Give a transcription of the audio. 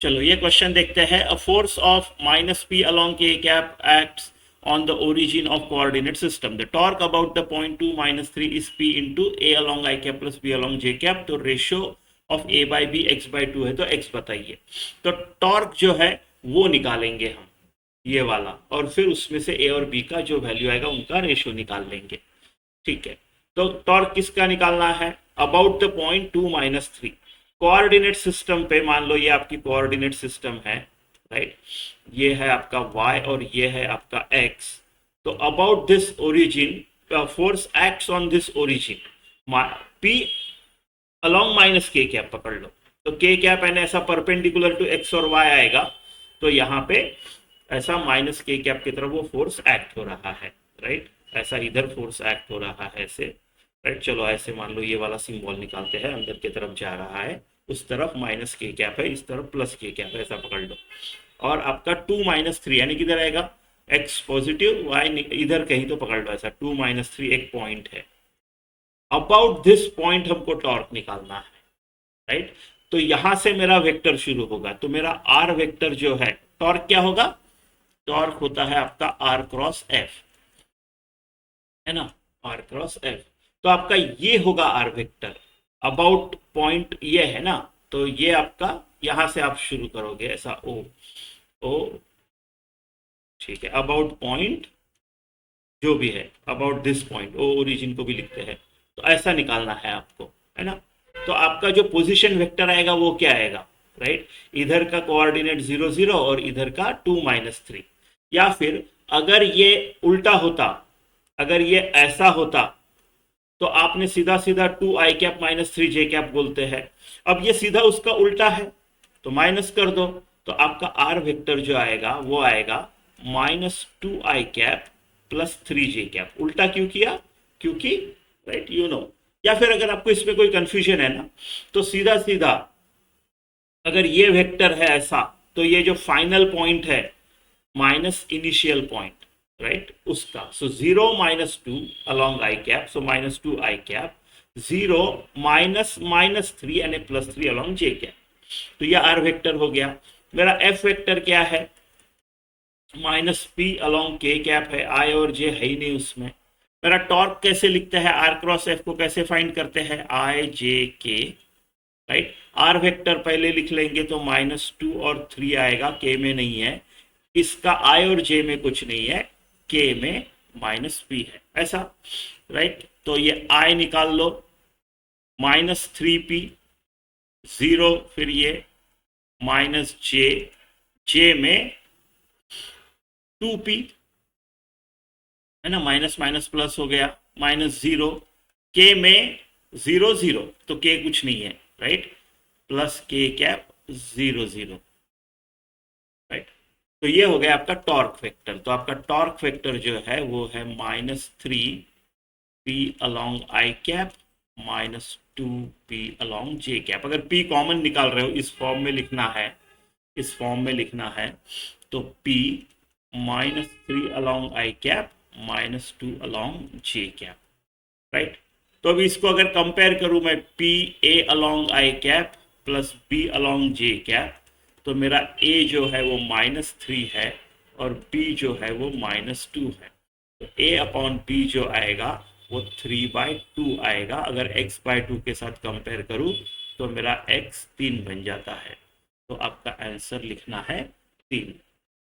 चलो ये क्वेश्चन देखते हैं। A force of minus P along K cap acts on the origin of coordinate system. The torque about the point 2 minus 3 is P into A along I cap plus B along J cap. तो ratio of A by B x by 2 है, तो x बताइए। तो torque जो है वो निकालेंगे हम, ये वाला, और फिर उसमें से A और B का जो वैल्यू आएगा उनका रेशियो निकाल लेंगे। ठीक है, तो टॉर्क किसका निकालना है? About the point 2 minus 3। Coordinate system पे मान लो ये आपकी कोऑर्डिनेट सिस्टम है, राइट, ये है आपका y और ये है आपका x। तो about this origin force acts on this origin p along minus के कैप पकड़ लो, तो के कैप एन ऐसा परपेंडिकुलर टू x और y आएगा, तो यहाँ पे ऐसा माइनस के कैप की तरफ वो फोर्स एक्ट हो रहा है, राइट, ऐसा इधर फोर्स एक्ट हो रहा है ऐसे, राइट। चलो ऐसे मान लो ये वाला सिंबल निकालते हैं, अंदर की तरफ जा रहा है, उस तरफ माइनस के कैप है, इस तरफ प्लस के कैप है, ऐसा पकड़ लो। और आपका 2 माइनस 3 यानी किधर आएगा? x पॉजिटिव, y इधर कहीं तो पकड़ लो, ऐसा 2 माइनस 3 एक पॉइंट है। अबाउट दिस पॉइंट हमको टॉर्क निकालना है, राइट। तो यहां से मेरा वेक्टर शुरू होगा, तो मेरा r वेक्टर जो है, टॉर्क क्या होगा? टॉर्क होता है आपका r क्रॉस f, है ना, r क्रॉस f। तो आपका ये होगा r वेक्टर। अबाउट पॉइंट ये है ना, तो ये आपका यहां से आप शुरू करोगे ऐसा ओ, ठीक है, अबाउट पॉइंट जो भी है, about this point, O origin को भी लिखते हैं, तो ऐसा निकालना है आपको, है ना। तो आपका जो पोजीशन वेक्टर आएगा वो क्या आएगा, राइट, इधर का कोऑर्डिनेट 0 0 और इधर का 2 माइनस 3। या फिर अगर ये उल्टा होता, अगर ये ऐसा होता, तो आपने सीधा सीधा 2 आई कैप माइनस 3 जे कैप बोलते हैं। अब ये सीधा उसका उल्टा है, तो माइनस कर दो, तो आपका आर वेक्टर जो आएगा वो आएगा माइनस 2 आई कैप प्लस 3 जे कैप। उल्टा क्यों किया? क्योंकि, राइट, यू नो। या फिर अगर आपको इसमें कोई कंफ्यूजन है ना, तो सीधा सीधा अगर ये वेक्टर है ऐसा, तो ये जो फाइनल पॉइंट है माइनस इनिशियल पॉइंट, राइट, उसका, सो 0 minus 2 along I cap, so minus 2 I cap, 0 minus minus 3 यानी प्लस 3 along J cap। तो यह आर वेक्टर हो गया। मेरा एफ वेक्टर क्या है? Minus P along K cap है, आई और जे है ही नहीं उसमें। मेरा टॉर्क कैसे लिखते हैं? आर क्रॉस एफ को कैसे फाइंड करते हैं? आई जे के, राइट। आर वेक्टर पहले लिख लेंगे तो माइनस 2 और 3 आएगा, के में नहीं है, इसका आई और जे में कुछ नहीं है, के में माइनस पी है, ऐसा, राइट। तो ये आई निकाल लो, माइनस 3p 0, फिर ये माइनस जे, जे में 2p, है ना, माइनस माइनस प्लस हो गया, माइनस 0, के में 0 0, तो के कुछ नहीं है, राइट, प्लस के कैप 0 0, राइट। तो ये हो गया आपका टॉर्क वेक्टर। तो आपका टॉर्क वेक्टर जो है वो है minus 3p along i cap minus 2p along j cap. अगर p कॉमन निकाल रहे हो, इस फॉर्म में लिखना है, इस फॉर्म में लिखना है, तो p minus 3 along i cap minus 2 along j cap, right. तो अभी इसको अगर कंपेयर करूं मैं, p a along i cap plus b along j cap, तो मेरा ए जो है वो माइनस 3 है और बी जो है वो माइनस 2 है। तो ए अपॉन बी जो आएगा वो 3/2 आएगा। अगर x बाई 2 के साथ कंपेयर करूं तो मेरा x 3 बन जाता है। तो आपका आंसर लिखना है 3।